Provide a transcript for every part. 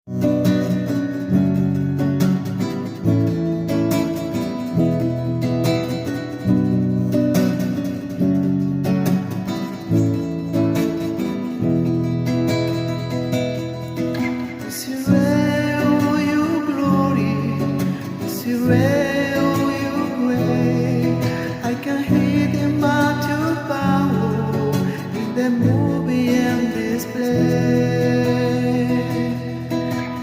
I can hear the battle power in the movie and display.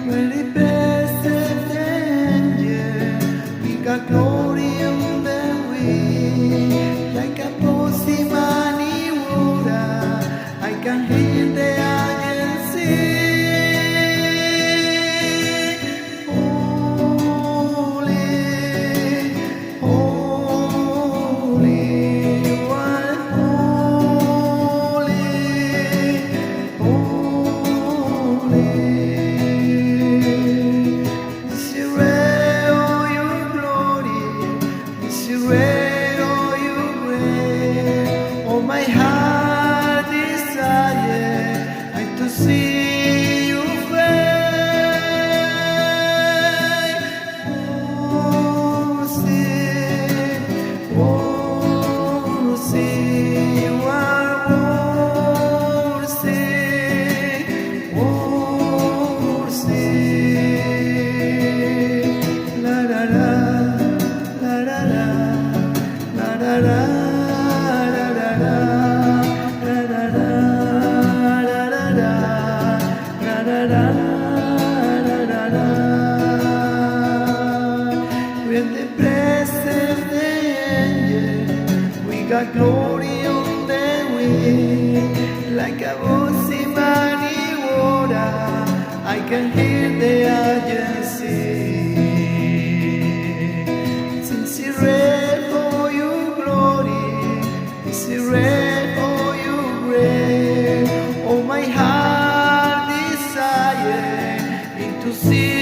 Really blessed angel, we got glory in the wind. Like a bossy money water, I can hear the angels sing. My heart desire I to see you face. Oh, see, you are la la la, la la la, la la la. When the presence the angel, we got glory on the wind. Like a bossy money water, I can hear the angels sing. Sincere for your glory, sincere for your grace. Oh, my heart desire to see